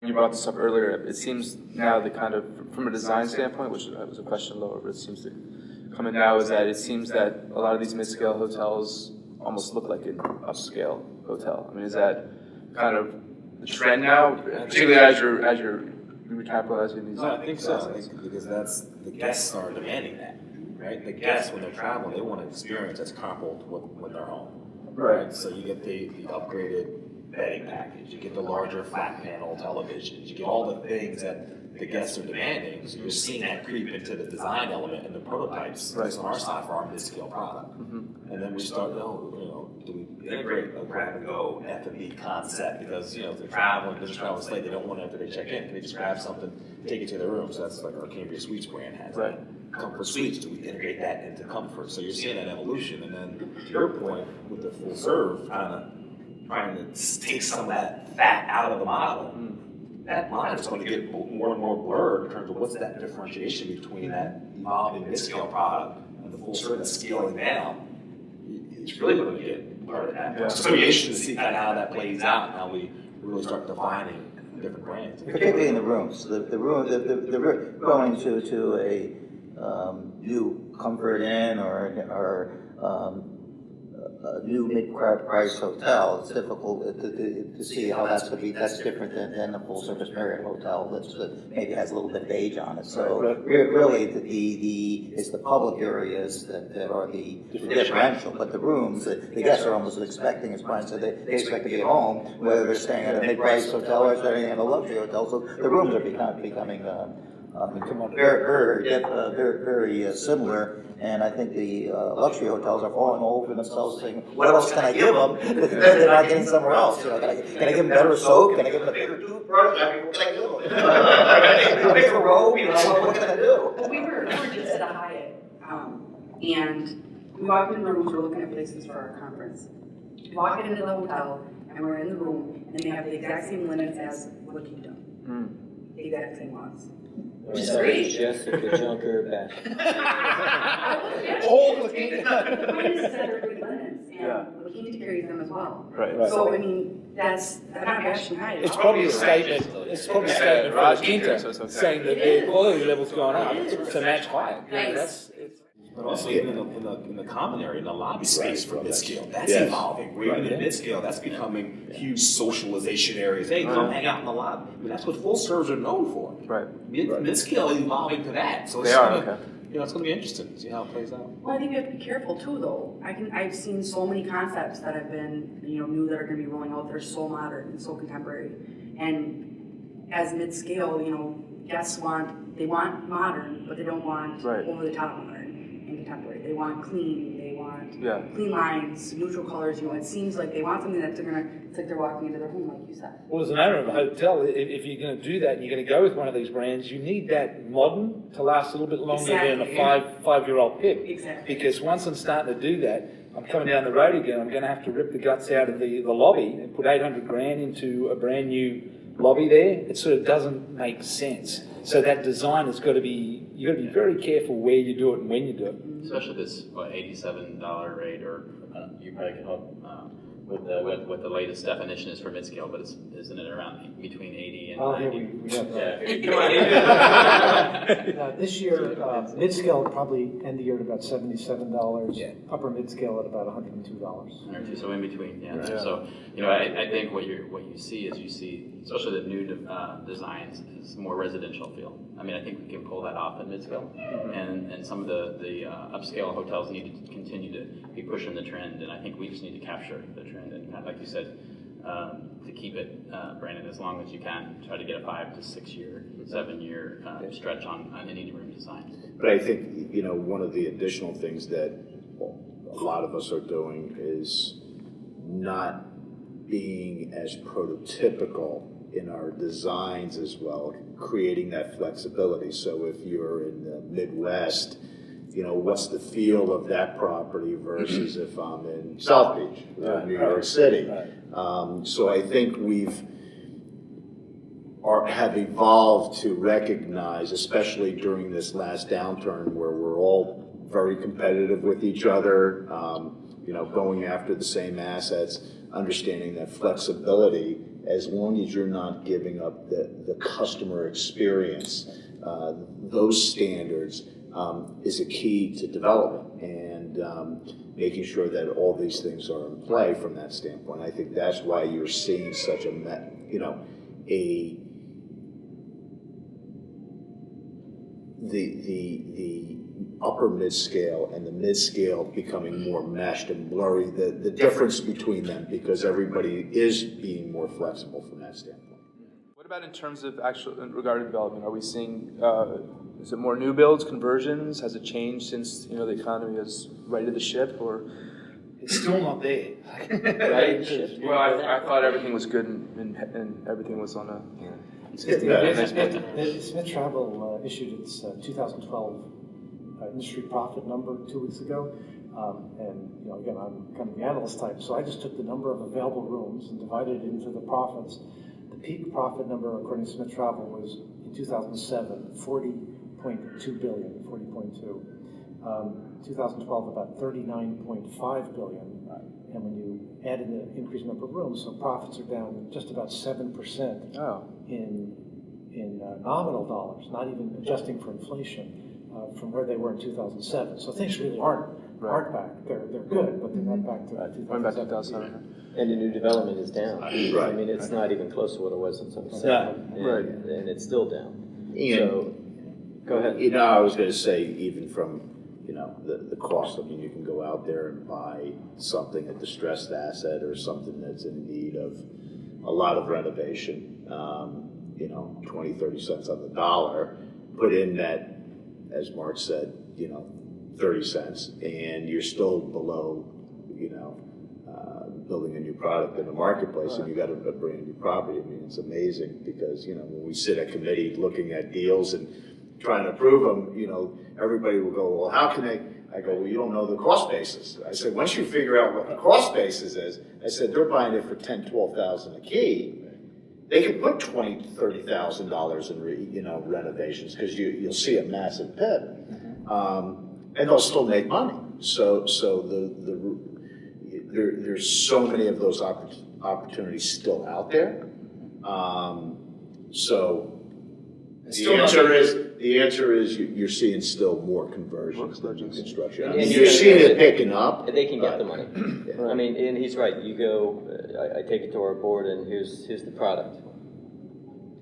You brought this up earlier. It seems now the kind of, from a design standpoint, which was a question lower, but it seems to come in now, is that it seems that a lot of these mid-scale hotels almost look like an upscale hotel. I mean, is that kind of the trend now, particularly as you're recapitalizing these? No, I think so. I think because that's the guests are demanding that, right? The guests, when they're traveling, they want an experience that's comparable to what they're home. Right. So you get the upgraded bedding package, you get the larger flat panel televisions, you get all the things that the guests are demanding. So you're seeing that creep into the design element and the prototypes, at least on our side for our mid-scale product. Mm-hmm. And then we start, do we integrate a grab and go F&B concept? Because if they're traveling, late, they don't want after they check in, they just grab something, take it to their room. So that's like our Cambria Suites brand has. Right. Comfort Suites, do we integrate that into comfort? So you're seeing that evolution. And then to your point, with the full serve, kind of trying to take some of that fat out of the model, that line is going to get more and more blurred in terms of what's that differentiation between that evolving mid-scale product and the full serve that's scaling down. It's really going to get part of that. So it's going to be interesting to see kind of how that plays out and how we really start defining different brands. Particularly in the rooms. The going to a new Comfort Inn or a new mid-price hotel, it's difficult to see how that's going to be. That's different than a full-service Marriott hotel that maybe has a little bit of age on it. So really, it's the public areas that are the differential. But the rooms, the guests are almost expecting, as Brian said, they expect to get home, whether they're staying at a mid-price hotel or staying at a luxury hotel. So the rooms are becoming very similar, and I think the luxury hotels are falling over themselves, saying, "What else can I give them that they're not getting somewhere else? Can I give them better soap? Can I give them a bigger toothbrush? What can I give them? A bigger robe? What can I do?" Well, we were just at a Hyatt, and we walked in the rooms. We're looking at places for our conference. We walk into the hotel, and we're in the room, and they have the exact same linens as what you've done. The exact same ones. Jessica Junker back. Mine is every linens, and we need to carry them as well. Right. So, I mean, that's not bashing Hyatt. It's probably a statement. It's probably a statement for the Quinta saying that their quality level's gone up to match Hyatt. But also even in the common area, in the lobby space for Midscale, that's evolving. We're even in Midscale, that's becoming huge socialization areas. Hey, come hang out in the lobby. I mean, that's what full serves are known for. Right. Midscale is evolving to that. So it's it's going to be interesting to see how it plays out. Well, I think we have to be careful too, though. I've seen so many concepts that have been, new that are going to be rolling out that are so modern and so contemporary. And as Midscale, guests want modern, but they don't want over the top modern. Contemporary. They want clean. They want clean lines, neutral colors. It seems like they want something that it's like they're walking into their home, like you said. Well, as an owner of a hotel, if you're going to do that and you're going to go with one of these brands, you need that modern to last a little bit longer than a five-year-old PIP. Exactly. Because once I'm starting to do that, I'm coming down the road again. I'm going to have to rip the guts out of the lobby and put $800,000 into a brand new lobby there. It sort of doesn't make sense. So that design has got to be, you've got to be very careful where you do it and when you do it. Especially this $87 rate, or you probably can help with what the latest definition is for Midscale, but isn't it around between 80 and 90? This year, Midscale will probably end the year at about $77. Upper Midscale at about $102. So in between, So I think what you see is especially the new designs is more residential feel. I mean, I think we can pull that off in Midscale, and some of the upscale hotels need to continue to be pushing the trend, and I think we just need to capture the trend and, like you said, to keep it, Brandon, as long as you can. Try to get a 5 to 6 year, 7 year stretch on any room design. But I think one of the additional things that a lot of us are doing is not being as prototypical in our designs as well, creating that flexibility. So if you're in the Midwest, what's the feel of that property versus if I'm in South Beach or New York City. So I think have evolved to recognize, especially during this last downturn where we're all very competitive with each other, going after the same assets. understanding that flexibility, as long as you're not giving up the customer experience, those standards is a key to development, and making sure that all these things are in play from that standpoint. I think that's why you're seeing such the upper mid-scale and the mid-scale becoming more meshed and blurry, the difference between them, because everybody is being more flexible from that standpoint. What about in terms of regarding development? Are we seeing, is it more new builds, conversions? Has it changed since, the economy has righted the ship, or? It's still not there. Right? Well, I thought everything was good and everything was on a... Smith Travel issued its 2012 industry profit number 2 weeks ago. And again, I'm kind of the analyst type, so I just took the number of available rooms and divided it into the profits. The peak profit number, according to Smith Travel, was in 2007, 40.2 billion, 40.2. 2012, about 39.5 billion. And when you add in the increased number of rooms, so profits are down just about 7% in nominal dollars, not even adjusting for inflation, from where they were in 2007. So things really aren't back. They're good, but they're not back to 2007. And the new development is down. Right. I mean, it's not even close to what it was in 2007. And it's still down. So, go ahead. I was going to say, even from the cost. I mean, you can go out there and buy something, a distressed asset, or something that's in need of a lot of renovation. 20, 30 cents on the dollar. Put in that, as Mark said, 30 cents, and you're still below, building a new product in the marketplace, and you got a brand new property. I mean, it's amazing because, when we sit at committee looking at deals and trying to prove them, everybody will go, well, how can they? I go, well, you don't know the cost basis. I said, once you figure out what the cost basis is, I said, they're buying it for $10,000, $12,000 a key. They could put $20,000, $30,000 in renovations, because you'll see a massive pit, and they'll still make money. So there's so many of those opportunities still out there. So the answer is you're seeing still more conversions than new construction. And you're seeing it picking up. And they can get the money. I mean, and he's right. You go, I take it to our board, and here's the product.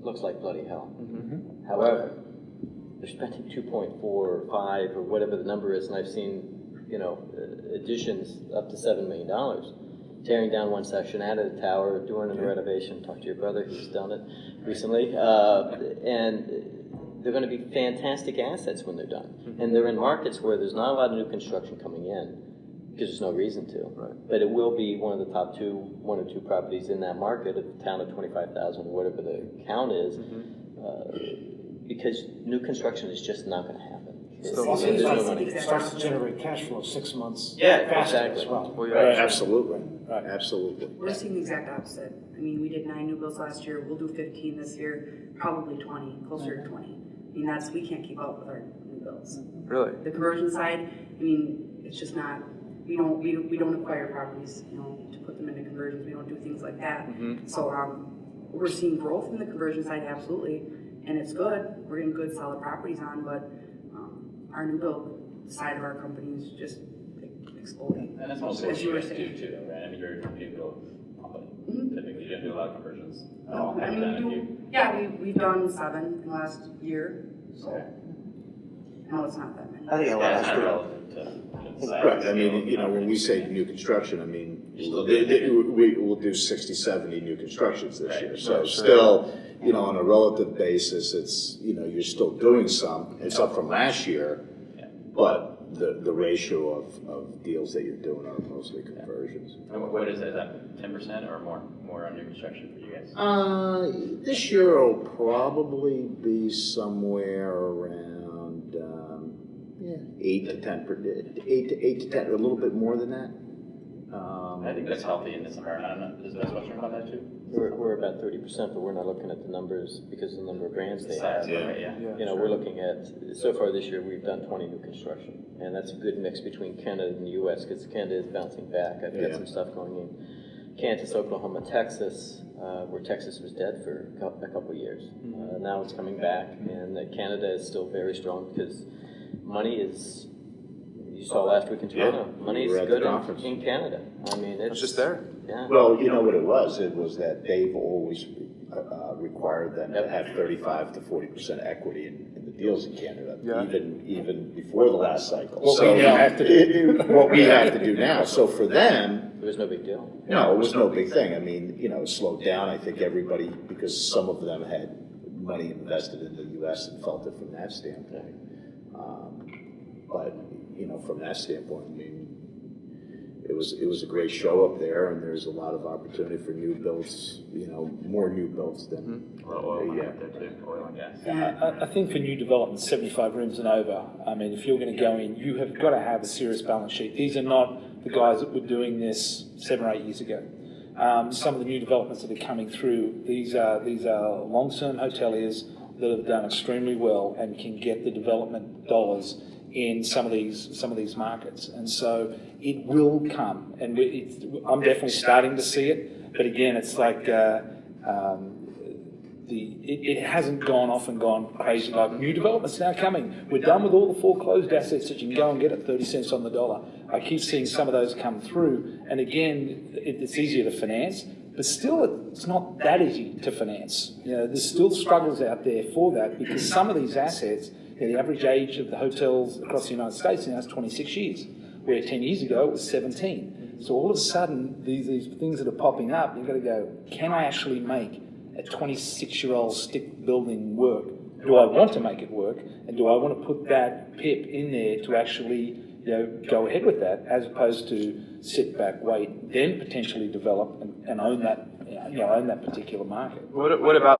Looks like bloody hell. Mm-hmm. However, they're spending 2.4 or 5 or whatever the number is, and I've seen, additions up to $7 million. Tearing down one section, added a tower, doing a renovation. Talk to your brother, he's done it recently. And they're going to be fantastic assets when they're done. Mm-hmm. And they're in markets where there's not a lot of new construction coming in, because there's no reason to. Right. But it will be one of the top 1 or 2 properties in that market, a town of 25,000 or whatever the count is, because new construction is just not going to happen. It starts to generate cash flow 6 months faster as well. Right. Absolutely. Right. Absolutely. We're seeing the exact opposite. I mean, we did 9 new builds last year. We'll do 15 this year, probably 20, closer to 20. I mean, we can't keep up with our new builds. Really? The conversion side, I mean, it's just not. We don't acquire properties, to put them into conversions. We don't do things like that. Mm-hmm. So we're seeing growth in the conversion side, absolutely, and it's good. We're getting good, solid properties on, but our new build side of our company is just exploding. And that's mostly what you guys do too, right? I mean, you're a new build company. Mm-hmm. Typically, you don't do a lot of conversions. We've done 7 in the last year. So no, it's not that many. I think a lot it's not of relevant to size. Right. I mean, when we say new construction, I mean, we'll do 60, 70 new constructions this year. So still, on a relative basis, it's, you're still doing some. It's up from last year, but the ratio of deals that you're doing are mostly conversions. And what is that? Is that 10% or more on new construction for you guys? This year will probably be somewhere around 8 to 10, 8 to 10, a little bit more than that. I think that's healthy in this environment. I don't know. Does Best Western about that too? We're about 30%, but we're not looking at the numbers because of the number of brands they have. We're looking at, so far this year, we've done 20 new construction, and that's a good mix between Canada and the U.S. because Canada is bouncing back. I've got some stuff going Kansas, Oklahoma, Texas, where Texas was dead for a couple of years. Now it's coming back, and Canada is still very strong because money is, you saw last week in Toronto, money is good in Canada. I mean, it's just there. Yeah. Well, you know what it was? It was that they've always required them to have 35 to 40% equity in the deals in Canada, even before the last cycle. What we now have to do. What we have to do now. So for them, it was no big deal. No, it was no big thing. I mean, you know, it slowed down. I think everybody, because some of them had money invested in the U.S. and felt it from that standpoint. But, you know, from that standpoint, I mean, it was a great show up there, and there's a lot of opportunity for new builds, you know, more new builds than oil and gas. I think for new development, 75 rooms and over, I mean, if you're going to go in, you have got to have a serious balance sheet. These are not the guys that were doing this 7 or 8 years ago. Some of the new developments that are coming through, these are long-term hoteliers that have done extremely well and can get the development dollars in some of these markets, and so it will come. And I'm definitely starting to see it, but again, it's like it hasn't gone off and gone crazy. Like new developments now coming. We're done with all the foreclosed assets that you can go and get at 30 cents on the dollar. I keep seeing some of those come through, and again, it's easier to finance. But still, it's not that easy to finance. You know, there's still struggles out there for that because some of these assets, you know, the average age of the hotels across the United States now is 26 years, where 10 years ago it was 17. So all of a sudden, these things that are popping up, you've got to go, can I actually make a 26-year-old stick building work? Do I want to make it work? And do I want to put that PIP in there to actually, you know, go ahead with that, as opposed to sit back, wait, then potentially develop and own that, you know, own that particular market? What about